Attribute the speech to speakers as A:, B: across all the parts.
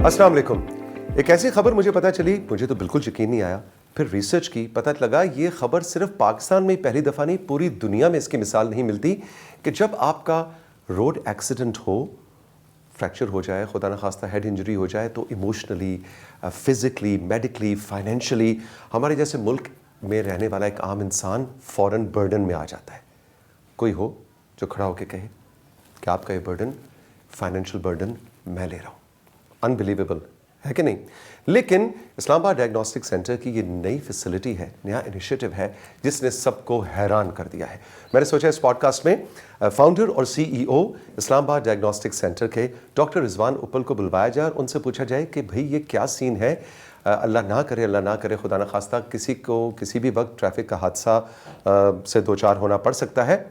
A: السلام علیکم. ایک ایسی خبر مجھے پتہ چلی, مجھے تو بالکل یقین نہیں آیا. پھر ریسرچ کی, پتہ لگا یہ خبر صرف پاکستان میں پہلی دفعہ نہیں, پوری دنیا میں اس کی مثال نہیں ملتی کہ جب آپ کا روڈ ایکسیڈنٹ ہو, فریکچر ہو جائے, خدا نخواستہ ہیڈ انجری ہو جائے, تو ایموشنلی, فزیکلی, میڈیکلی, فائنینشلی ہمارے جیسے ملک میں رہنے والا ایک عام انسان فوراً برڈن میں آ جاتا ہے. کوئی ہو جو کھڑا ہو کے کہے کہ آپ کا یہ برڈن, فائنینشیل برڈن میں لے رہا ہوں. انبلیویبل ہے کہ نہیں؟ لیکن اسلام آباد ڈائگنوسٹک سینٹر کی یہ نئی فیسلٹی ہے, نیا انیشیٹو ہے جس نے سب کو حیران کر دیا ہے. میں نے سوچا اس پوڈ کاسٹ میں فاؤنڈر اور سی ای او اسلام آباد ڈائگنوسٹک سینٹر کے ڈاکٹر رضوان اپل کو بلوایا جائے اور ان سے پوچھا جائے کہ بھئی یہ کیا سین ہے. اللہ نہ کرے خدا نخواستہ کسی کو کسی بھی وقت ٹریفک کا حادثہ سے دوچار ہونا پڑ سکتا ہے.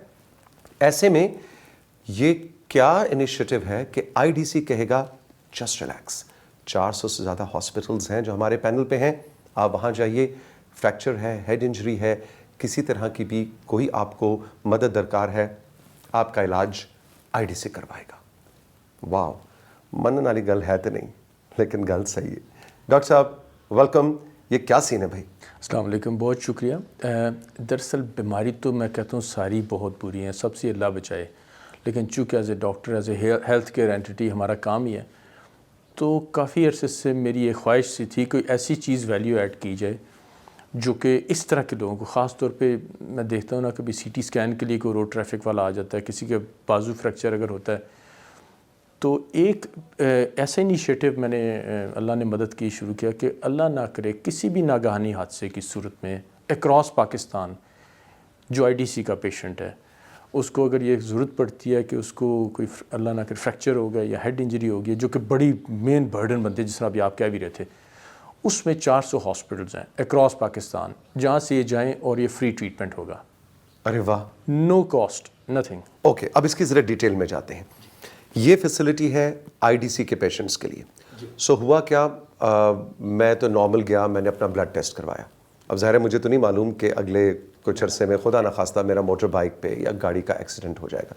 A: ایسے میں یہ کیا انیشیٹو ہے کہ آئی ڈی سی کہے گا جسٹ ریلیکس. 400 سے زیادہ ہاسپٹلز ہیں جو ہمارے پینل پہ ہیں, آپ وہاں جائیے, فریکچر ہے, ہیڈ انجری ہے, کسی طرح کی بھی کوئی آپ کو مدد درکار ہے, آپ کا علاج آئی ڈی سے کروائے گا. واو, منن والی گل ہے تو نہیں, لیکن گل صحیح ہے. ڈاکٹر صاحب ویلکم. یہ کیا سین ہے بھائی؟
B: السلام علیکم, بہت شکریہ. دراصل بیماری تو میں کہتا ہوں ساری بہت بری ہیں, سب سے اللہ بچائے, لیکن چونکہ as a doctor, as a health care entity ہمارا کام ہی ہے, تو کافی عرصے سے میری ایک خواہش سی تھی کوئی ایسی چیز ویلیو ایڈ کی جائے جو کہ اس طرح کے لوگوں کو, خاص طور پہ میں دیکھتا ہوں نا کبھی سی ٹی اسکین کے لیے کوئی روڈ ٹریفک والا آ جاتا ہے, کسی کے بازو فریکچر اگر ہوتا ہے, تو ایک ایسا انیشیٹو میں نے اللہ نے مدد کی شروع کیا کہ اللہ نہ کرے کسی بھی ناگہانی حادثے کی صورت میں اکراس پاکستان جو آئی ڈی سی کا پیشنٹ ہے, اس کو اگر یہ ضرورت پڑتی ہے کہ اس کو کوئی اللہ نہ کرے فریکچر ہو گیا یا ہیڈ انجری ہو گئی جو کہ بڑی مین برڈن بنتی ہے, جس طرح ابھی آپ کہہ بھی رہے تھے, اس میں 400 ہاسپٹلز ہیں اکراس پاکستان جہاں سے یہ جائیں اور یہ فری ٹریٹمنٹ ہوگا.
A: ارے واہ,
B: نو کاسٹ, نتھنگ.
A: اوکے, اب اس کی ذرا ڈیٹیل میں جاتے ہیں. یہ فیسلٹی ہے آئی ڈی سی کے پیشنٹس کے لیے. سو ہوا کیا, میں تو نارمل گیا, میں نے اپنا بلڈ ٹیسٹ کروایا. اب ظاہر ہے مجھے تو نہیں معلوم کہ اگلے کچھ عرصے میں خدا نخواستہ میرا موٹر بائک پہ یا گاڑی کا ایکسیڈنٹ ہو جائے گا,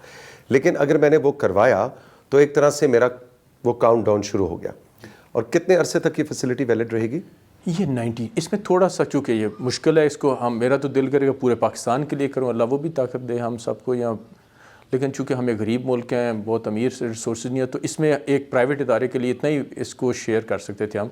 A: لیکن اگر میں نے وہ کروایا تو ایک طرح سے میرا وہ کاؤنٹ ڈاؤن شروع ہو گیا. اور کتنے عرصے تک یہ فیسلٹی ویلڈ رہے گی؟
B: یہ 90, اس میں تھوڑا سا چونکہ یہ مشکل ہے, اس کو میرا تو دل کرے گا پورے پاکستان کے لیے کروں, اللہ وہ بھی طاقت دے ہم سب کو, یا لیکن چونکہ ہمیں غریب ملک ہیں, بہت امیر ریسورسز نہیں ہے, تو اس میں ایک پرائیویٹ ادارے کے لیے اتنا ہی اس کو شیئر کر سکتے تھے ہم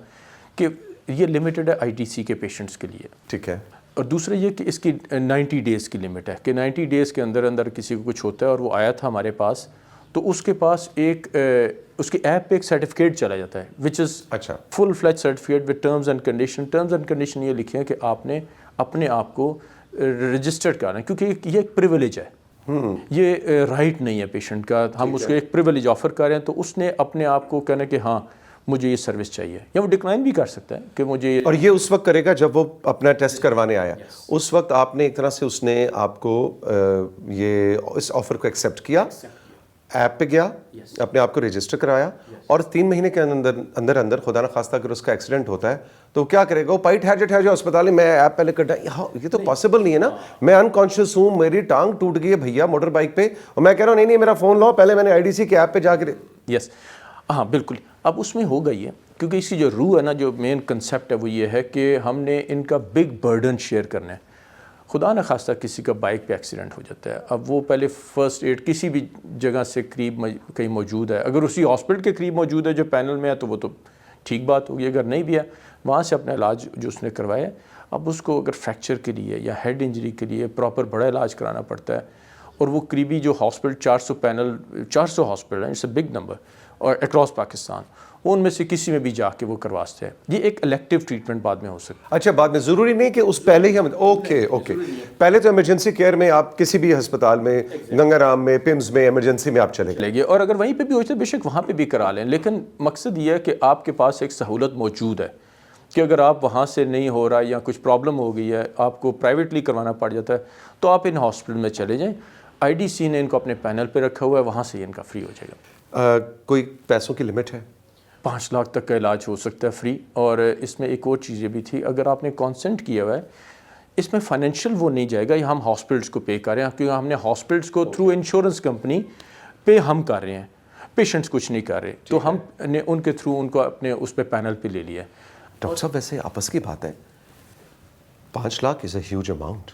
B: کہ یہ لمیٹڈ ہے آئی ڈی سی کے پیشنٹس کے لیے.
A: ٹھیک ہے. اور
B: دوسرا یہ کہ اس کی 90 ڈیز کی لمٹ ہے کہ 90 ڈیز کے اندر اندر کسی کو کچھ ہوتا ہے, اور وہ آیا تھا ہمارے پاس, تو اس کے پاس ایک اس کی ایپ پہ ایک سرٹیفکیٹ چلا جاتا ہے وچ از
A: اچھا
B: full fledge certificate with terms and condition. Terms and condition یہ لکھے ہیں کہ آپ نے اپنے آپ کو رجسٹرڈ کرنا ہے, کیونکہ یہ ایک پریویلیج ہے, یہ رائٹ نہیں ہے پیشنٹ کا, ہم اس کو ایک پریویلیج آفر کر رہے ہیں. تو اس نے اپنے آپ کو کہنا کہ ہاں مجھے یہ سروس چاہیے, یا وہ ڈکلائن بھی کر سکتا ہے کہ مجھے.
A: اور یہ اس وقت کرے گا جب وہ اپنا ٹیسٹ کروانے آیا, اس وقت آپ نے ایک طرح سے اس نے آپ کو یہ اس آفر کو ایکسیپٹ کیا, ایپ پہ گیا, اپنے آپ کو رجسٹر کرایا, اور 3 مہینے کے اندر اندر خدا نخواستہ اگر اس کا ایکسیڈنٹ ہوتا ہے تو کیا کرے گا, وہ پائی ٹھہر جائے اسپتال میں ایپ پہلے کٹا. یہ تو پاسبل نہیں ہے نا, میں انکانشیس ہوں, میری ٹانگ ٹوٹ گئی ہے بھیا موٹر بائک پہ, اور میں کہہ رہا ہوں نہیں میرا فون لاؤ, پہلے میں نے آئی ڈی سی کے ایپ پہ جا کے.
B: یس, ہاں بالکل. اب اس میں ہو گئی ہے کیونکہ اس کی جو روح ہے نا, جو مین کنسیپٹ ہے وہ یہ ہے کہ ہم نے ان کا بگ برڈن شیئر کرنا ہے. خدا نہ خواستہ کسی کا بائک پہ ایکسیڈنٹ ہو جاتا ہے, اب وہ پہلے فرسٹ ایڈ کسی بھی جگہ سے قریب کہیں موجود ہے, اگر اسی ہاسپٹل کے قریب موجود ہے جو پینل میں ہے تو وہ تو ٹھیک بات ہوگی, اگر نہیں بھی ہے وہاں سے اپنا علاج جو اس نے کروایا. اب اس کو اگر فریکچر کے لیے یا ہیڈ انجری کے لیے پراپر بڑا علاج کرانا پڑتا ہے, اور وہ قریبی جو ہاسپٹل 400 ہاسپٹل ہیں, اٹس اے بگ نمبر, اور اکراس پاکستان, ان میں سے کسی میں بھی جا کے وہ کروا سکتے ہیں. یہ ایک الیکٹیو ٹریٹمنٹ بعد میں ہو سکتا ہے.
A: اچھا, بعد میں ضروری نہیں کہ اس پہلے ہی ہم اوکے پہلے تو ایمرجنسی کیئر میں آپ کسی بھی ہسپتال میں, گنگا رام میں, پمز میں, ایمرجنسی میں آپ چلے
B: گئے, اور اگر وہیں پہ بھی ہوتا ہے بے شک وہاں پہ بھی کرا لیں, لیکن مقصد یہ ہے کہ آپ کے پاس ایک سہولت موجود ہے کہ اگر آپ وہاں سے نہیں ہو رہا یا کچھ پرابلم ہو گئی ہے, آپ کو پرائیویٹلی کروانا پڑ جاتا ہے, تو آپ ان ہاسپٹل میں چلے جائیں. آئی ڈی سی نے ان کو اپنے پینل پہ رکھا ہوا ہے, وہاں سے ان کا فری ہو جائے گا.
A: کوئی پیسوں کی لمٹ ہے؟
B: 5 لاکھ تک کا علاج ہو سکتا ہے فری. اور اس میں ایک اور چیز یہ بھی تھی, اگر آپ نے کانسنٹ کیا ہوا ہے, اس میں فائنینشیل وہ نہیں جائے گا, یہ ہم ہاسپٹلس کو پے کر رہے ہیں, کیونکہ ہم نے ہاسپٹلس کو تھرو انشورنس کمپنی پے ہم کر رہے ہیں. پیشنٹس کچھ نہیں کر رہے, تو ہم نے ان کے تھرو ان کو اپنے اس پہ پینل پہ لے لیا.
A: ڈاکٹر صاحب ویسے آپس کی بات ہے, 5 لاکھ از اے ہیوج اماؤنٹ.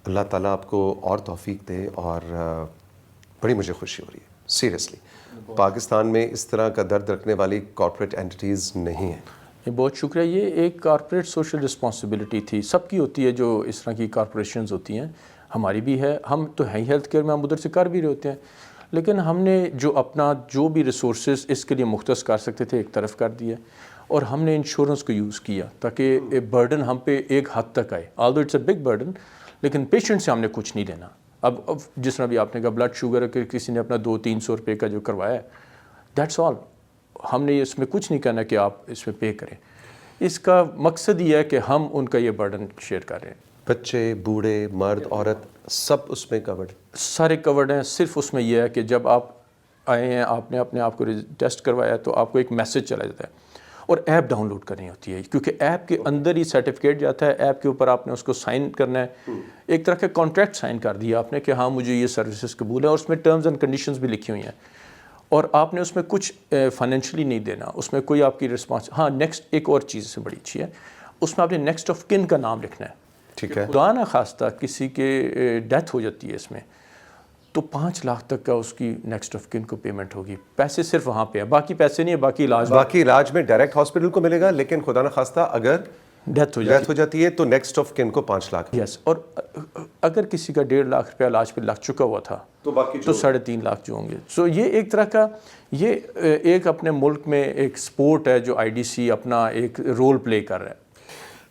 A: اللہ تعالیٰ آپ کو اور توفیق دے, اور بڑی مجھے خوشی ہو رہی ہے سیریسلی. پاکستان میں اس طرح کا درد رکھنے والی کارپوریٹ اینٹیز نہیں ہیں.
B: بہت شکریہ. یہ ایک کارپوریٹ سوشل رسپانسبلٹی تھی, سب کی ہوتی ہے جو اس طرح کی کارپوریشنز ہوتی ہیں, ہماری بھی ہے. ہم تو ہیں ہیلتھ کیئر میں, ہم ادھر سے کر بھی رہے ہوتے ہیں, لیکن ہم نے جو اپنا جو بھی ریسورسز اس کے لیے مختص کر سکتے تھے ایک طرف کر دیا, اور ہم نے انشورنس کو یوز کیا تاکہ برڈن ہم پہ ایک حد تک آئے. Although it's a big burden, لیکن پیشنٹ سے ہم نے کچھ نہیں لینا. اب جس طرح بھی آپ نے کہا بلڈ شوگر کہ کسی نے اپنا 200-300 روپے کا جو کروایا ہے, دیٹس آل. ہم نے اس میں کچھ نہیں کرنا کہ آپ اس میں پے کریں. اس کا مقصد یہ ہے کہ ہم ان کا یہ برڈن شیئر کر رہے ہیں.
A: بچے, بوڑھے, مرد, عورت, سب اس میں کورڈ؟
B: سارے کورڈ ہیں. صرف اس میں یہ ہے کہ جب آپ آئے ہیں, آپ نے اپنے آپ کو ٹیسٹ کروایا, تو آپ کو ایک میسج چلا جاتا ہے, اور ایپ ڈاؤن لوڈ کرنی ہوتی ہے, کیونکہ ایپ کے اندر ہی سرٹیفکیٹ جاتا ہے. ایپ کے اوپر آپ نے اس کو سائن کرنا ہے, ایک طرح کا کانٹریکٹ سائن کر دیا آپ نے کہ ہاں مجھے یہ سروسز قبول ہے, اور اس میں ٹرمز اینڈ کنڈیشنز بھی لکھی ہوئی ہیں, اور آپ نے اس میں کچھ فائنینشلی نہیں دینا, اس میں کوئی آپ کی رسپانس. ہاں نیکسٹ ایک اور چیز سے بڑی اچھی ہے, اس میں آپ نے نیکسٹ آف کن کا نام لکھنا ہے.
A: ٹھیک ہے.
B: خدا نہ خواستہ کسی کے ڈیتھ ہو جاتی ہے اس میں, تو 5 لاکھ تک کا اس کی نیکسٹ آف کن کو پیمنٹ ہوگی. پیسے صرف وہاں پہ ہے, باقی پیسے نہیں ہے. باقی
A: علاج میں ڈائریکٹ ہاسپٹل کو ملے گا, لیکن خدا نہ خواستہ اگر
B: ڈیتھ
A: ہو جاتی ہے تو نیکسٹ آف کن کو 5 لاکھ.
B: یس. اور اگر کسی کا 1.5 لاکھ روپیہ علاج پہ لگ چکا ہوا تھا تو 3.5 لاکھ جو ہوں گے. سو یہ ایک طرح کا, یہ ایک اپنے ملک میں ایک سپورٹ ہے جو IDC اپنا ایک رول پلے کر رہا ہے.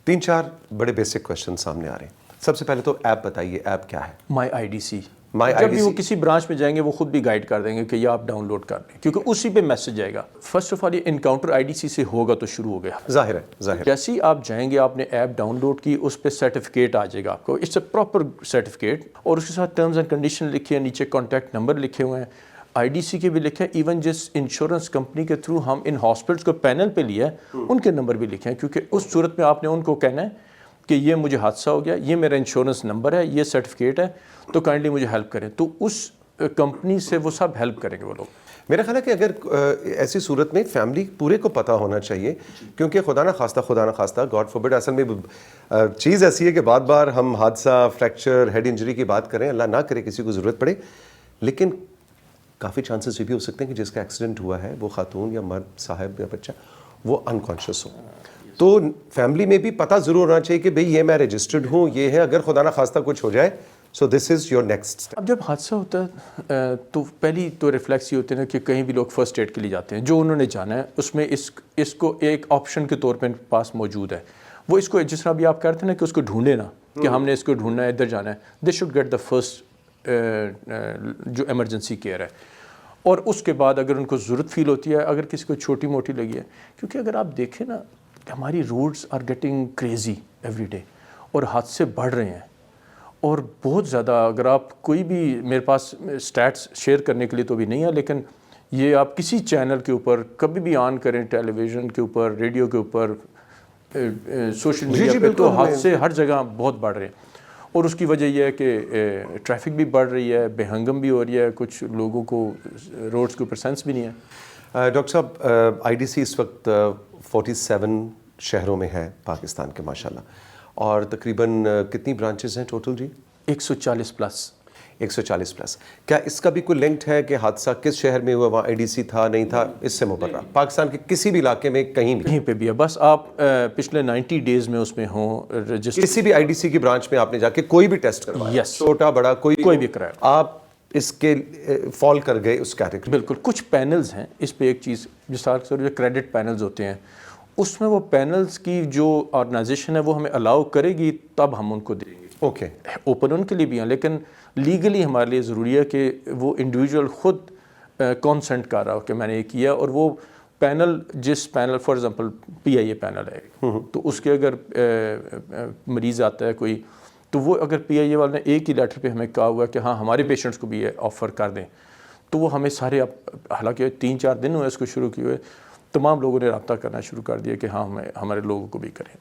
A: 3-4 بڑے بیسک کوشچن سامنے آ رہے ہیں. سب سے پہلے تو ایپ بتائیے, ایپ کیا ہے؟
B: مائی IDC. جب بھی وہ کسی برانچ میں جائیں گے وہ خود بھی گائیڈ کر دیں گے کہ یہ آپ ڈاؤن لوڈ کر لیں, کیونکہ اسی پہ میسج جائے گا. فرسٹ آف آل یہ انکاؤنٹر IDC سے ہوگا تو شروع ہو گیا.
A: ظاہر ہے.
B: جیسے ہی آپ جائیں گے, آپ نے ایپ ڈاؤن لوڈ کی, اس پہ سرٹیفکیٹ آ جائے گا آپ کو. اٹس اے پراپر سرٹیفکیٹ, اور اس کے ساتھ ٹرمز اینڈ کنڈیشن لکھے ہیں, نیچے کانٹیکٹ نمبر لکھے ہوئے ہیں, IDC کے بھی لکھے ہیں. ایون جس انشورنس کمپنی کے تھرو ہم ان ہاسپٹلس کو پینل پہ لیا ہے, ان کے نمبر بھی لکھے ہیں, کیونکہ اس صورت میں آپ نے ان کو کہنا ہے کہ یہ مجھے حادثہ ہو گیا, یہ میرا انشورنس نمبر ہے, یہ سرٹیفکیٹ ہے, تو کائنڈلی مجھے ہیلپ کریں. تو اس کمپنی سے وہ سب ہیلپ کریں گے وہ لوگ.
A: میرا خیال ہے کہ اگر ایسی صورت میں فیملی پورے کو پتہ ہونا چاہیے, کیونکہ خدا نہ خواستہ گاڈ فوربڈ, اصل میں چیز ایسی ہے کہ بار ہم حادثہ, فریکچر, ہیڈ انجری کی بات کریں, اللہ نہ کرے کسی کو ضرورت پڑے, لیکن کافی چانسز یہ بھی ہو سکتے ہیں کہ جس کا ایکسیڈنٹ ہوا ہے وہ خاتون یا مرد, صاحب یا بچہ, وہ انکانشیس ہو. تو فیملی میں بھی پتہ ضرور ہونا چاہیے کہ بھئی یہ میں رجسٹرڈ ہوں, یہ ہے, اگر خدا نہ خواستہ کچھ ہو جائے سو دس از یور نیکسٹ.
B: اب جب حادثہ ہوتا ہے تو پہلی تو ریفلیکس یہ ہوتے ہیں کہ کہیں بھی لوگ فرسٹ ایڈ کے لیے جاتے ہیں, جو انہوں نے جانا ہے اس میں اس کو ایک آپشن کے طور پہ پاس موجود ہے. وہ اس کو جس طرح بھی آپ کرتے ہیں نا کہ اس کو ڈھونڈے نا کہ ہم نے اس کو ڈھونڈنا ہے, ادھر جانا ہے, they should get the first جو ایمرجنسی کیئر ہے. اور اس کے بعد اگر ان کو ضرورت فیل ہوتی ہے, اگر کسی کو چھوٹی موٹی لگی ہے, کیونکہ اگر آپ دیکھیں نا ہماری roads are getting crazy every day, اور حادثے بڑھ رہے ہیں, اور بہت زیادہ. اگر آپ کوئی بھی, میرے پاس سٹیٹس شیئر کرنے کے لیے تو بھی نہیں ہے, لیکن یہ آپ کسی چینل کے اوپر کبھی بھی آن کریں, ٹیلی ویژن کے اوپر, ریڈیو کے اوپر, سوشل میڈیا پہ, تو حادثے ہر جگہ بہت بڑھ رہے ہیں. اور اس کی وجہ یہ ہے کہ ٹریفک بھی بڑھ رہی ہے, بے ہنگم بھی ہو رہی ہے, کچھ لوگوں کو روڈز کے اوپر سینس بھی نہیں ہے.
A: ڈاکٹر صاحب IDC اس وقت 47 شہروں میں ہے پاکستان کے ماشاءاللہ, اور تقریباً کتنی برانچز ہیں ٹوٹل جی؟
B: 140 پلس.
A: 140 پلس. کیا اس کا بھی کوئی لنکڈ ہے کہ حادثہ کس شہر میں ہوا, وہاں IDC تھا نہیں تھا, اس سے مبرہ پاکستان کے کسی بھی علاقے میں کہیں
B: پہ بھی ہے, بس آپ پچھلے 90 ڈیز میں اس میں ہوں رجسٹر,
A: کسی بھی IDC کی برانچ میں آپ نے جا کے کوئی بھی ٹیسٹ کروایا, چھوٹا بڑا کوئی بھی
B: کرایا,
A: آپ اس کے فال کر گئے اس کیٹیگری؟
B: بالکل. کچھ پینلز ہیں اس پہ, ایک چیز جو کریڈٹ پینلز ہوتے ہیں, اس میں وہ پینلز کی جو آرگنائزیشن ہے وہ ہمیں الاؤ کرے گی تب ہم ان کو دیں گے.
A: اوکے.
B: اوپن ان کے لیے بھی ہیں, لیکن لیگلی ہمارے لیے ضروری ہے کہ وہ انڈیویجول خود کانسنٹ کر رہا ہو کہ میں نے یہ کیا, اور وہ پینل, جس panel for example PIA panel ہے, تو اس کے اگر مریض آتا ہے کوئی, تو وہ اگر PIA والے نے ایک ہی لیٹر پہ ہمیں کہا ہوا کہ ہاں ہمارے پیشنٹس کو بھی یہ آفر کر دیں, تو وہ ہمیں سارے, حالانکہ 3-4 دن ہوئے اس کو شروع کیے ہوئے, تمام لوگوں نے رابطہ کرنا شروع کر دیا کہ ہاں ہمارے لوگوں کو بھی کریں.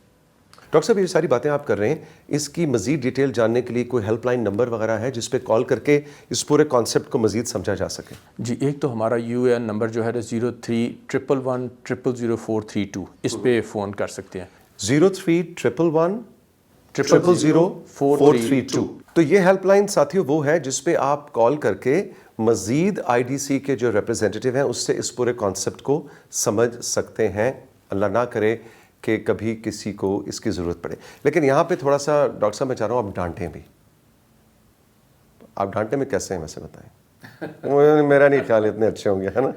A: ڈاکٹر صاحب یہ ساری باتیں آپ کر رہے ہیں, اس کی مزید ڈیٹیل جاننے کے لیے کوئی ہیلپ لائن نمبر وغیرہ ہے جس پہ کال کر کے اس پورے کانسیپٹ کو مزید سمجھا جا سکے؟
B: جی, ایک تو ہمارا UN نمبر جو ہے 0311100432, اس پہ فون کر سکتے ہیں.
A: 0311100432. تو یہ ہیلپ لائن ساتھیوں وہ ہے جس پہ آپ کال کر کے مزید IDC کے جو ریپرزینٹیو ہیں اس سے اس پورے کانسیپٹ کو سمجھ سکتے ہیں. اللہ نہ کرے کہ کبھی کسی کو اس کی ضرورت پڑے. لیکن یہاں پہ تھوڑا سا ڈاکٹر صاحب میں چاہ رہا ہوں آپ ڈانٹیں بھی. آپ ڈانٹنے میں کیسے ہیں ویسے بتائیں؟ میرا نہیں خیال اتنے اچھے ہوں گے, ہے نا.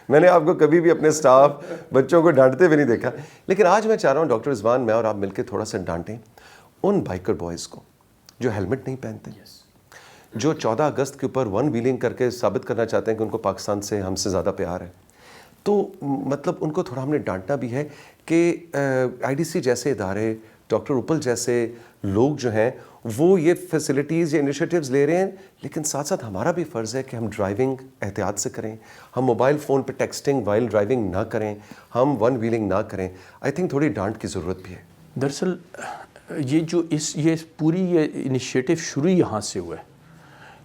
A: میں نے آپ کو کبھی بھی اپنے سٹاف بچوں کو ڈانٹتے بھی نہیں دیکھا. لیکن آج میں چاہ رہا ہوں ڈاکٹر رضوان, میں اور آپ مل کے تھوڑا سا ڈانٹیں ان بائکر بوائز کو جو ہیلمٹ نہیں پہنتے, جو 14 اگست کے اوپر ون ویلنگ کر کے ثابت کرنا چاہتے ہیں کہ ان کو پاکستان سے ہم سے زیادہ پیار ہے. تو مطلب ان کو تھوڑا ہم نے ڈانٹنا بھی ہے کہ IDC جیسے ادارے, ڈاکٹر اپل جیسے لوگ جو ہیں وہ یہ فیسلٹیز یا انیشیٹیوز لے رہے ہیں, لیکن ساتھ ساتھ ہمارا بھی فرض ہے کہ ہم ڈرائیونگ احتیاط سے کریں, ہم موبائل فون پہ ٹیکسٹنگ وائل ڈرائیونگ نہ کریں, ہم ون ویلنگ نہ کریں. آئی تھنک تھوڑی ڈانٹ کی ضرورت بھی ہے.
B: دراصل یہ پوری یہ انیشیٹو شروع یہاں سے ہوا ہے,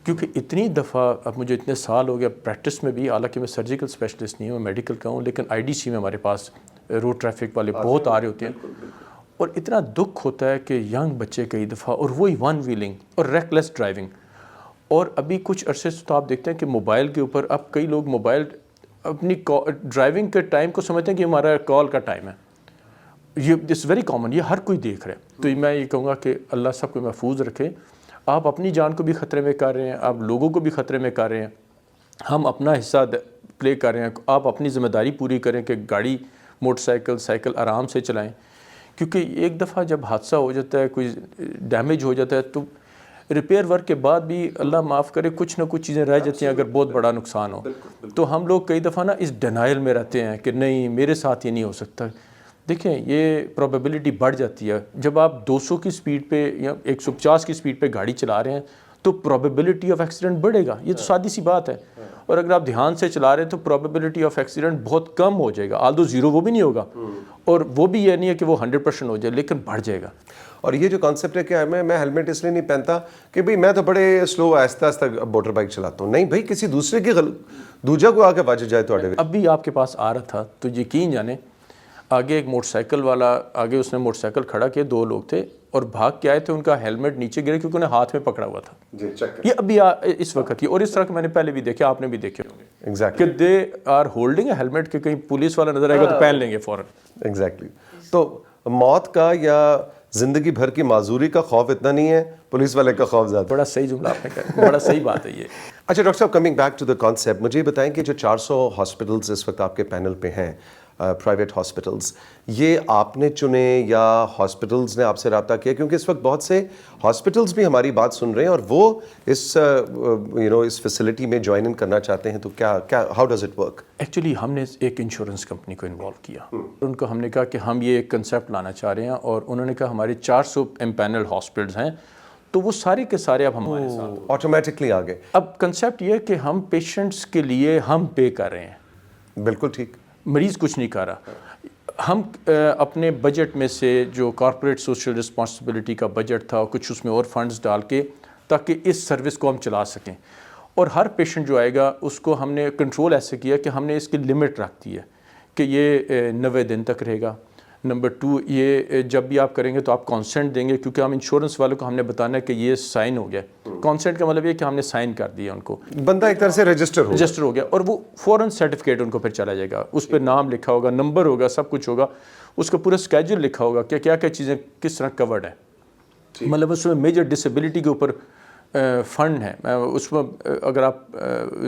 B: کیونکہ اتنی دفعہ اب مجھے اتنے سال ہو گیا پریکٹس میں بھی, حالانکہ میں سرجیکل اسپیشلسٹ نہیں ہوں, میں میڈیکل کا ہوں, لیکن IDC میں ہمارے پاس روڈ ٹریفک والے بہت آ رہے ہوتے ہیں. اور اتنا دکھ ہوتا ہے کہ ینگ بچے کئی دفعہ, اور وہی ون ویلنگ اور ریکلیس ڈرائیونگ. اور ابھی کچھ عرصے سے تو آپ دیکھتے ہیں کہ موبائل کے اوپر اب کئی لوگ موبائل اپنی ڈرائیونگ کے ٹائم کو سمجھتے ہیں کہ ہمارا کال کا ٹائم ہے. یہ اٹس ویری کامن, یہ ہر کوئی دیکھ رہا ہے. تو میں یہ کہوں گا کہ اللہ سب کو محفوظ رکھے. آپ اپنی جان کو بھی خطرے میں کر رہے ہیں, آپ لوگوں کو بھی خطرے میں کر رہے ہیں, ہم اپنا حصہ پلے کر رہے ہیں. آپ اپنی ذمہ داری پوری کریں کہ گاڑی, موٹر سائیکل, سائیکل آرام سے چلائیں. کیونکہ ایک دفعہ جب حادثہ ہو جاتا ہے, کوئی ڈیمیج ہو جاتا ہے, تو ریپیئر ورک کے بعد بھی اللہ معاف کرے کچھ نہ کچھ چیزیں رہ جاتی ہیں اگر بہت بڑا نقصان ہو. تو ہم لوگ کئی دفعہ نا اس ڈینائل میں رہتے ہیں کہ نہیں میرے ساتھ یہ نہیں ہو سکتا. دیکھیں یہ پروبیبلٹی بڑھ جاتی ہے جب آپ 200 کی سپیڈ پہ یا 150 کی سپیڈ پہ گاڑی چلا رہے ہیں, تو پروبیبلٹی آف ایکسیڈنٹ بڑھے گا. یہ تو سادی سی بات ہے. اور اگر آپ دھیان سے چلا رہے ہیں تو پروبیبلٹی آف ایکسیڈنٹ بہت کم ہو جائے گا. آلدو زیرو وہ بھی نہیں ہوگا, اور وہ بھی یہ نہیں ہے کہ وہ 100% ہو جائے, لیکن بڑھ جائے گا.
A: اور یہ جو کانسیپٹ ہے کہ میں ہیلمٹ اس لیے نہیں پہنتا کہ بھئی میں تو بڑے سلو آہستہ آہستہ موٹر بائک چلاتا ہوں. نہیں بھائی, کسی دوسرے کی دوجا کو آ کے بچ جائے تو
B: اب بھی آپ کے پاس آ رہا تھا تو یقین جانے آگے ایک موٹر سائیکل والا, آگے اس نے موٹر سائیکل کھڑا کیا, 2 لوگ تھے اور بھاگ کے آئے تھے, ان کا ہیلمٹ نیچے گرے کیونکہ انہیں ہاتھ میں پکڑا ہوا تھا. یہ ابھی اس وقت کی, اور اس طرح کے میں نے پہلے بھی دیکھا, آپ نے بھی دیکھے کہ they are holding a helmet, کہ کہیں پولیس والا نظر آئے گا تو پہن لیں گے فوراً.
A: ایگزیکٹلی. تو موت کا یا زندگی بھر کی معذوری کا خوف اتنا نہیں ہے, پولیس والے کا خوف زیادہ.
B: بڑا صحیح جملہ آپ نے کہا, بڑا صحیح بات ہے یہ.
A: اچھا ڈاکٹر صاحب, coming back to the concept, مجھے یہ بتائیں کہ جو 400 ہاسپٹلز اس وقت آپ کے پینل پہ ہیں, پرائیویٹ ہاسپٹلز, یہ آپ نے چنے یا ہاسپٹلز نے آپ سے رابطہ کیا؟ کیونکہ اس وقت بہت سے ہاسپٹلز بھی ہماری بات سن رہے ہیں اور وہ اس فیسلٹی میں جوائن ان کرنا چاہتے ہیں. تو کیا how does it work?
B: Actually ہم نے ایک انشورنس کمپنی کو انوالو کیا. ان کو ہم نے کہا کہ ہم یہ ایک کنسیپٹ لانا چاہ رہے ہیں, اور انہوں نے کہا ہمارے 400 امپینل ہاسپٹلز ہیں, تو وہ سارے کے سارے اب ہمارے ساتھ
A: آٹومیٹکلی آ گئے.
B: اب کنسیپٹ یہ ہے کہ ہم پیشنٹس کے لیے ہم پے کر رہے ہیں.
A: بالکل ٹھیک.
B: مریض کچھ نہیں کر رہا. ہم اپنے بجٹ میں سے جو کارپوریٹ سوشل رسپانسبلٹی کا بجٹ تھا, کچھ اس میں اور فنڈز ڈال کے تاکہ اس سروس کو ہم چلا سکیں. اور ہر پیشنٹ جو آئے گا اس کو ہم نے کنٹرول ایسے کیا کہ ہم نے اس کی لمٹ رکھ دی ہے کہ یہ 90 دن تک رہے گا. نمبر 2, یہ جب بھی آپ کریں گے تو آپ کانسنٹ دیں گے, کیونکہ ہم انشورنس والوں کو ہم نے بتانا ہے کہ یہ سائن ہو گیا. کانسنٹ کا مطلب یہ کہ ہم نے سائن کر دیا, ان کو
A: بندہ ایک طرح سے رجسٹر ہو
B: گیا, اور وہ فوراً سرٹیفکیٹ ان کو پھر چلا جائے گا. اس پہ نام لکھا ہوگا, نمبر ہوگا, سب کچھ ہوگا, اس کا پورا اسکیجول لکھا ہوگا کہ کیا کیا چیزیں کس طرح کورڈ ہیں. مطلب اس میں میجر ڈسیبلٹی کے اوپر فنڈ ہے. اس میں اگر آپ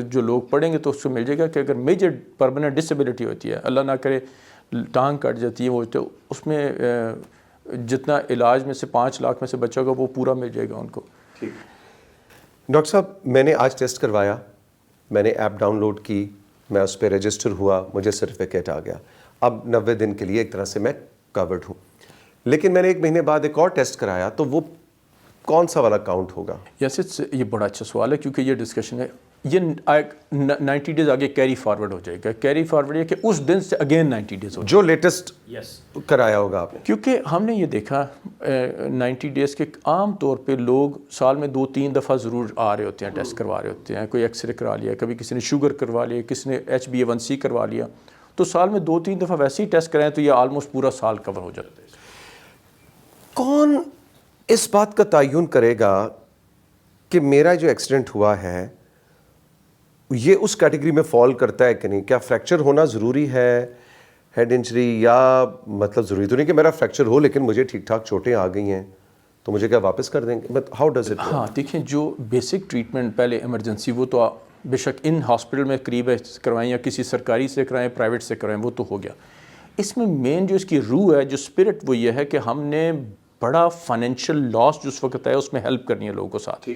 B: جو لوگ پڑھیں گے تو اس کو مل جائے گا کہ اگر میجر پرماننٹ ڈسیبلٹی ہوتی ہے, اللہ نہ کرے ٹانگ کٹ جاتی ہے, وہ تو اس میں جتنا علاج میں سے 5 لاکھ میں سے بچا ہوگا وہ پورا مل جائے گا ان کو.
A: ڈاکٹر صاحب, میں نے آج ٹیسٹ کروایا, میں نے ایپ ڈاؤن لوڈ کی, میں اس پہ رجسٹر ہوا, مجھے سرٹیفکیٹ آ گیا. اب 90 دن کے لیے ایک طرح سے میں کورڈ ہوں. لیکن میں نے 1 مہینے بعد ایک اور ٹیسٹ کرایا تو وہ کون سا والا کاؤنٹ ہوگا؟
B: یس یہ بڑا اچھا سوال ہے کیونکہ یہ ڈسکشن ہے. یہ 90 ڈیز آگے کیری فارورڈ ہو جائے گا. کیری فارورڈ یہ کہ اس دن سے اگین 90 ڈیز ہو
A: جو لیٹسٹ کرایا ہوگا آپ نے.
B: کیونکہ ہم نے یہ دیکھا 90 ڈیز کے عام طور پہ لوگ سال میں 2-3 دفعہ ضرور آ رہے ہوتے ہیں, ٹیسٹ کروا رہے ہوتے ہیں. کوئی ایکس رے کروا لیا, کبھی کسی نے شوگر کروا لیا, کسی نے HbA1c کروا لیا. تو سال میں 2-3 دفعہ ویسے ہی ٹیسٹ کرائیں تو یہ آلموسٹ پورا سال کور ہو جاتا ہے.
A: کون اس بات کا تعین کرے گا کہ میرا جو ایکسیڈنٹ ہوا ہے یہ اس کیٹیگری میں فال کرتا ہے کہ نہیں؟ کیا فریکچر ہونا ضروری ہے ہیڈ انجری, یا مطلب ضروری تو نہیں کہ میرا فریکچر ہو لیکن مجھے ٹھیک ٹھاک چوٹیں آ گئی ہیں تو مجھے کیا واپس کر دیں گے؟ How does it?
B: ہاں دیکھیں, جو بیسک ٹریٹمنٹ پہلے ایمرجنسی وہ تو بے شک ان ہاسپٹل میں قریب ہے کروائیں یا کسی سرکاری سے کرائیں, پرائیویٹ سے کرائیں, وہ تو ہو گیا. اس میں مین جو اس کی روح ہے, جو اسپرٹ, وہ یہ ہے کہ ہم نے بڑا فائنینشیل لاس جو اس وقت ہے اس میں ہیلپ کرنی ہے لوگوں کو ساتھ.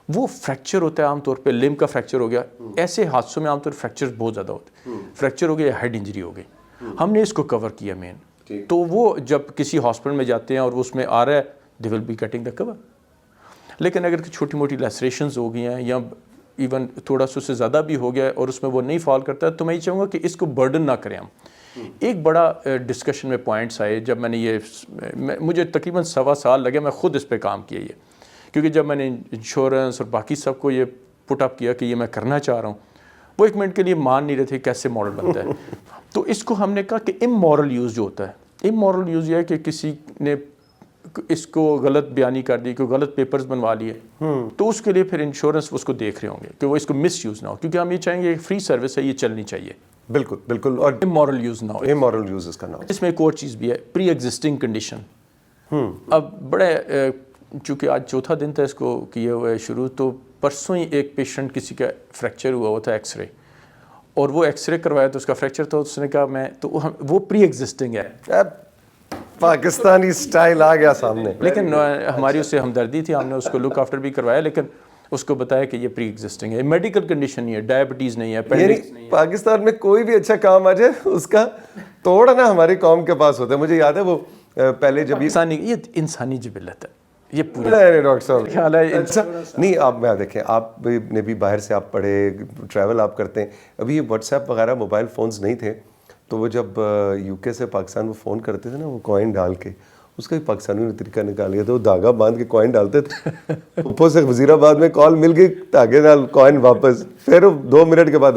B: وہ فریکچر ہوتا ہے عام طور پہ, لمب کا فریکچر ہو گیا, ایسے حادثوں میں عام طور فریکچر بہت زیادہ ہوتے ہیں. فریکچر ہو گیا یا ہیڈ انجری ہو گئی, ہم نے اس کو کور کیا مین. تو وہ جب کسی ہاسپٹل میں جاتے ہیں اور اس میں آ رہا ہے, دے ول بی گیٹنگ دا کور. لیکن اگر چھوٹی موٹی لیسریشنز ہو گئی ہیں یا ایون تھوڑا سا اس سے زیادہ بھی ہو گیا ہے اور اس میں وہ نہیں فال کرتا ہے, تو میں یہ چاہوں گا کہ اس کو برڈن نہ کریں ہم. ایک بڑا ڈسکشن میں پوائنٹس آئے جب میں نے یہ, مجھے تقریباً 1.25 سال لگے, میں خود اس پہ کام کیا یہ, کیونکہ جب میں نے انشورنس اور باقی سب کو یہ پٹ اپ کیا کہ یہ میں کرنا چاہ رہا ہوں, وہ ایک منٹ کے لیے مان نہیں رہے تھے کیسے ماڈل بنتا ہے. تو اس کو ہم نے کہا کہ امورل یوز جو ہوتا ہے, امورل یوز یہ ہے کہ کسی نے اس کو غلط بیانی کر دی, کوئی غلط پیپرز بنوا لیے, تو اس کے لیے پھر انشورنس اس کو دیکھ رہے ہوں گے کہ وہ اس کو مس یوز نہ ہو, کیونکہ ہم یہ چاہیں گے فری سروس ہے, یہ چلنی چاہیے.
A: بالکل بالکل. اور
B: امورل یوز نہ ہو.
A: امورل یوز اس کا نام.
B: اس میں ایک اور چیز بھی ہے, پری ایگزسٹنگ کنڈیشن. اب بڑے, چونکہ آج 4تھا دن تھا اس کو کیے ہوئے شروع, تو پرسوں ہی ایک پیشنٹ کسی کا فریکچر ہوا تھا ایکس رے, اور وہ ایکس رے کروایا تو اس کا فریکچر تھا, اس نے کہا میں تو وہ پری ایگزسٹنگ ہے.
A: پاکستانی سٹائل آ گیا سامنے.
B: لیکن ہماری اس سے ہمدردی تھی, ہم نے اس کو لک آفٹر بھی کروایا, لیکن اس کو بتایا کہ یہ پری ایگزسٹنگ ہے, میڈیکل کنڈیشن نہیں ہے, ڈائبٹیز نہیں ہے, اپینڈکس نہیں ہے.
A: پاکستان میں کوئی بھی اچھا کام آ جائے اس کا توڑ نا ہماری قوم کے پاس ہوتا ہے. مجھے یاد ہے وہ پہلے جب
B: یہ انسانی جبلت ہے, یہ پوری
A: ڈاکٹر صاحب خیال ہے نہیں. آپ میں دیکھیں, آپ نے بھی باہر سے آپ پڑھے, ٹریول آپ کرتے ہیں. ابھی یہ واٹس ایپ وغیرہ موبائل فونز نہیں تھے, تو وہ جب UK سے پاکستان میں فون کرتے تھے نا, وہ کوائن ڈال کے, اس کا بھی پاکستانیوں نے طریقہ نکال لیا تھا, وہ دھاگا باندھ کے کوائن ڈالتے تھے. اوپر سے وزیر آباد میں کال مل گئی, دھاگے ڈال کوائن واپس, پھر 2 منٹ کے بعد.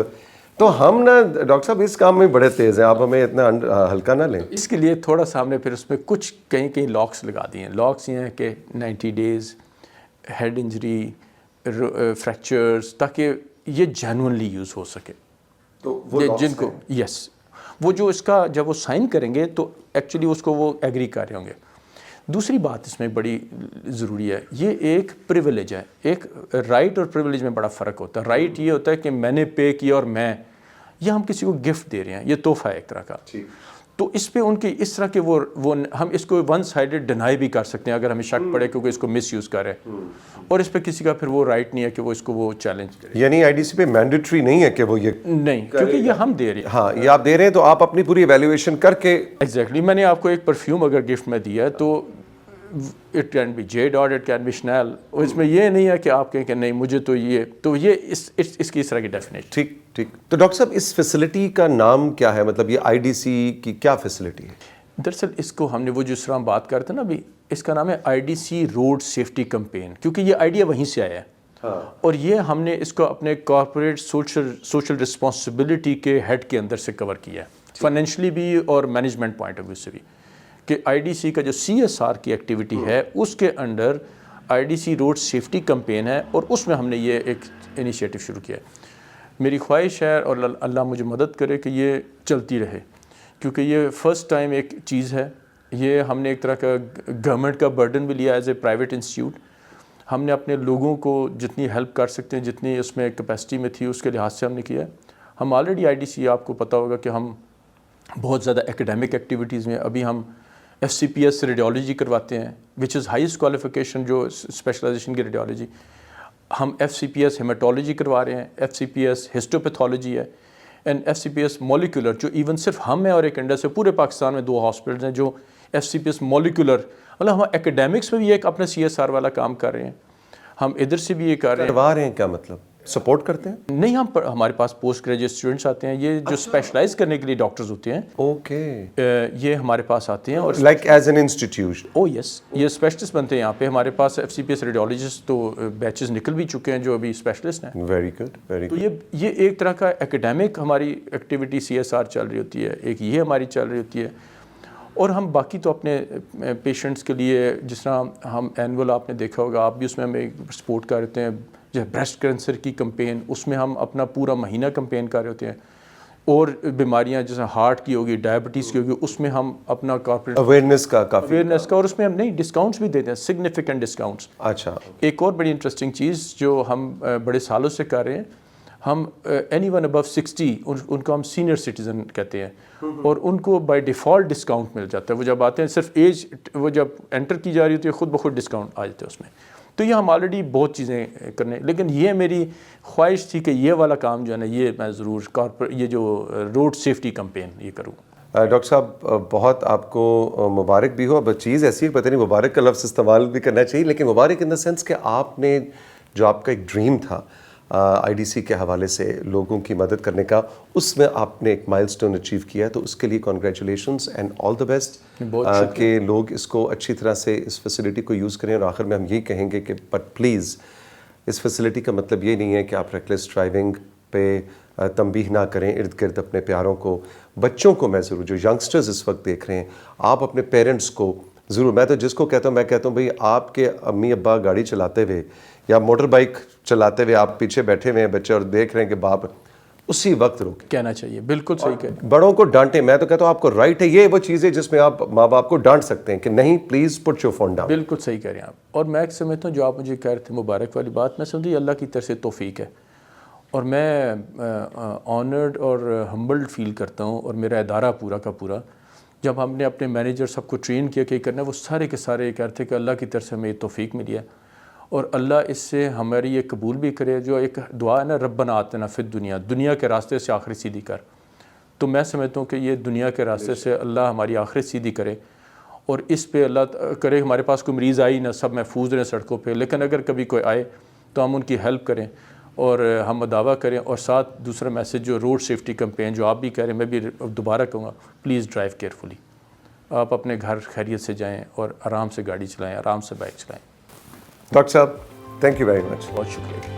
A: تو ہم نا ڈاکٹر صاحب اس کام میں بڑے تیز ہیں, آپ ہمیں اتنا ہلکا نہ لیں. اس
B: کے لیے تھوڑا سا ہم نے پھر اس میں کچھ کہیں لاکس لگا دیے ہیں. لاکس یہ ہیں کہ 90 ڈیز, ہیڈ انجری, فریکچرز, تاکہ یہ جینونلی یوز ہو سکے. تو جن کو یس, وہ جو اس کا جب وہ سائن کریں گے تو ایکچولی اس کو وہ ایگری کر رہے ہوں گے. دوسری بات اس میں بڑی ضروری ہے, یہ ایک پریویلیج ہے. ایک رائٹ اور پریویلیج میں بڑا فرق ہوتا ہے. رائٹ یہ ہوتا ہے کہ میں نے پے کیا اور میں, یہ ہم کسی کو گفٹ دے رہے ہیں, یہ تحفہ ہے ایک طرح کا. تو اس پہ ان کی اس طرح کے وہ ہم اس کو ون سائڈڈ ڈینائی بھی کر سکتے ہیں اگر ہمیں شک پڑے کیونکہ اس کو مس یوز کرے, اور اس پہ کسی کا پھر وہ رائٹ نہیں ہے کہ وہ اس کو وہ چیلنج کرے.
A: یعنی IDC پہ مینڈیٹری نہیں ہے کہ وہ یہ
B: نہیں, کیونکہ یہ ہم دے رہے ہیں.
A: ہاں, یہ آپ دے رہے ہیں تو آپ اپنی پوری ایویلیویشن کر کے.
B: ایگزیکٹلی. میں نے آپ کو ایک پرفیوم اگر گفٹ میں دیا ہے تو it can be J dot, it can be channel. اس میں یہ نہیں ہے کہ آپ کہیں کہ نہیں مجھے تو یہ اس کی اس طرح کی ڈیفینیشن.
A: ٹھیک ٹھیک. تو ڈاکٹر صاحب اس فیسلٹی کا نام کیا ہے, مطلب یہ IDC کی کیا فیسلٹی ہے؟
B: دراصل اس کو ہم نے وہ جس طرح ہم بات کرتے ہیں نا ابھی, اس کا نام ہے IDC روڈ سیفٹی کمپین, کیونکہ یہ آئیڈیا وہیں سے آیا ہے. اور یہ ہم نے اس کو اپنے کارپوریٹ سوشل رسپانسبلٹی کے ہیڈ کے اندر سے کور کیا ہے, فائنینشلی بھی اور مینجمنٹ پوائنٹ آف ویو سے بھی, کہ IDC کا جو CSR کی ایکٹیویٹی ہے اس کے under IDC road safety campaign ہے, اور اس میں ہم نے یہ ایک انیشیٹو شروع کیا ہے. میری خواہش ہے اور اللہ مجھے مدد کرے کہ یہ چلتی رہے, کیونکہ یہ فرسٹ ٹائم ایک چیز ہے. یہ ہم نے ایک طرح کا گورنمنٹ کا برڈن بھی لیا ایز اے پرائیویٹ انسٹیٹیوٹ. ہم نے اپنے لوگوں کو جتنی ہیلپ کر سکتے ہیں, جتنی اس میں کیپیسٹی میں تھی, اس کے لحاظ سے ہم نے کیا ہے. ہم آلریڈی IDC, آپ کو پتہ ہوگا کہ ہم بہت زیادہ ایکیڈیمک ایکٹیویٹیز میں, ابھی ہم FCPS ریڈیولوجی کرواتے ہیں, وچ از ہائیسٹ کوالیفیکیشن جو اسپیشلائزیشن کی ریڈیولوجی. ہم FCPS ہیمیٹولوجی کروا رہے ہیں, FCPS ہسٹوپیتھولوجی ہے, اینڈ FCPS مولیکولر, جو ایون صرف ہم ہیں اور ایک انڈیا سے پورے پاکستان میں 2 ہاسپٹلز ہیں جو FCPS مولیکولر مطلب ہم ایکیڈیمکس میں بھی ایک اپنا CSR والا کام کر رہے ہیں, ہم ادھر سے بھی یہ کر رہے ہیں.
A: کروا رہے ہیں کیا مطلب سپورٹ کرتے ہیں؟
B: نہیں, ہمارے پاس پوسٹ گریجویٹ اسٹوڈنٹس آتے ہیں, یہ جو اسپیشلائز کرنے کے لیے ڈاکٹرز ہوتے ہیں,
A: اوکے,
B: یہ ہمارے پاس آتے ہیں. اور
A: لائک ایز این انسٹیٹیوشن.
B: او یس, یہ اسپیشلسٹ بنتے ہیں یہاں پہ. ہمارے پاس FCPS ریڈیولوجسٹ تو بیچز نکل بھی چکے ہیں جو ابھی اسپیشلسٹ ہیں.
A: ویری گڈ, ویری
B: تو
A: گڈ.
B: یہ ایک طرح کا ایکیڈیمک ہماری ایکٹیویٹی CSR چل رہی ہوتی ہے, ایک یہ ہماری چل رہی ہوتی ہے. اور ہم باقی تو اپنے پیشنٹس کے لیے, جس طرح ہم اینول, آپ نے دیکھا ہوگا, آپ بھی اس میں ہمیں سپورٹ کر رہے ہیں, جیسے بریسٹ کینسر کی کمپین, اس میں ہم اپنا پورا مہینہ کمپین کر رہے ہوتے ہیں. اور بیماریاں جیسے ہارٹ کی ہوگی, ڈائبٹیز کی ہوگی, اس میں ہم اپنا کارپوریٹ
A: اویئرنیس کا کافی.
B: اویئرنیس کا, اور اس میں ہم نہیں ڈسکاؤنٹس بھی دیتے ہیں, سگنیفیکنٹ ڈسکاؤنٹس.
A: اچھا,
B: ایک اور بڑی انٹرسٹنگ چیز جو ہم بڑے سالوں سے کر رہے ہیں, ہم اینی ون ابو 60 ان کو ہم سینئر سٹیزن کہتے ہیں, اور ان کو بائی ڈیفالٹ ڈسکاؤنٹ مل جاتا ہے. وہ جب آتے ہیں, صرف ایج وہ جب انٹر کی جا رہی ہوتی ہے, خود بخود ڈسکاؤنٹ آ جاتے ہیں اس میں. تو یہ ہم آلریڈی بہت چیزیں کرنے, لیکن یہ میری خواہش تھی کہ یہ والا کام جو ہے نا, یہ میں ضرور یہ جو روڈ سیفٹی کمپین یہ کروں.
A: ڈاکٹر صاحب بہت آپ کو مبارک بھی ہو. اب چیز ایسی ہے, پتہ نہیں مبارک کا لفظ استعمال بھی کرنا چاہیے, لیکن مبارک ان دا سینس کہ آپ نے جو آپ کا ایک ڈریم تھا IDC کے حوالے سے لوگوں کی مدد کرنے کا, اس میں آپ نے ایک مائل سٹون اچیو کیا ہے. تو اس کے لیے congratulations and all the best کہ لوگ اس کو اچھی طرح سے اس فیسلٹی کو یوز کریں. اور آخر میں ہم یہی کہیں گے کہ بٹ پلیز, اس فیسلٹی کا مطلب یہ نہیں ہے کہ آپ ریکلیس ڈرائیونگ پہ تنبیہ نہ کریں ارد گرد اپنے پیاروں کو, بچوں کو. میں ضرور جو ینگسٹرز اس وقت دیکھ رہے ہیں, آپ اپنے پیرنٹس کو ضرور, میں تو جس کو کہتا ہوں, میں کہتا ہوں بھائی آپ کے امی ابا گاڑی چلاتے ہوئے یا موٹر بائک چلاتے ہوئے آپ پیچھے بیٹھے ہوئے ہیں بچے اور دیکھ رہے ہیں کہ باپ, اسی وقت روکیں.
B: کہنا چاہیے, بالکل صحیح کہہ.
A: بڑوں کو ڈانٹیں. میں تو کہتا ہوں آپ کو رائٹ ہے, یہ وہ چیز ہے جس میں آپ ماں باپ کو ڈانٹ سکتے ہیں کہ نہیں please put your phone down.
B: بالکل صحیح کہہ رہے ہیں آپ. اور میں سمجھتا ہوں جو آپ مجھے کہہ رہے تھے مبارک والی بات, میں سمجھتی اللہ کی طرف سے توفیق ہے, اور میں آنرڈ اور ہمبلڈ فیل کرتا ہوں. اور میرا ادارہ پورا کا پورا, جب ہم نے اپنے مینیجر سب کو ٹرین کیا کہ کرنا ہے, وہ سارے کے سارے یہ کہتے ہیں کہ اللہ کی طرف سے ہمیں یہ توفیق ملی ہے, اور اللہ اس سے ہماری یہ قبول بھی کرے. جو ایک دعا ہے نا, ربنا آتنا فی الدنیا, دنیا کے راستے سے آخرت سیدھی کر. تو میں سمجھتا ہوں کہ یہ دنیا کے راستے سے اللہ ہماری آخرت سیدھی کرے, اور اس پہ اللہ کرے ہمارے پاس کوئی مریض آئی نہ, سب محفوظ رہیں سڑکوں پہ, لیکن اگر کبھی کوئی آئے تو ہم ان کی ہیلپ کریں اور ہم دعویٰ کریں. اور ساتھ دوسرا میسیج جو روڈ سیفٹی کمپین جو آپ بھی کہہ رہے ہیں, میں بھی دوبارہ کہوں گا, پلیز ڈرائیو کیئرفلی. آپ اپنے گھر خیریت سے جائیں اور آرام سے گاڑی چلائیں, آرام سے بائک چلائیں.
A: ڈاکٹر صاحب تھینک یو ویری مچ.
B: بہت شکریہ.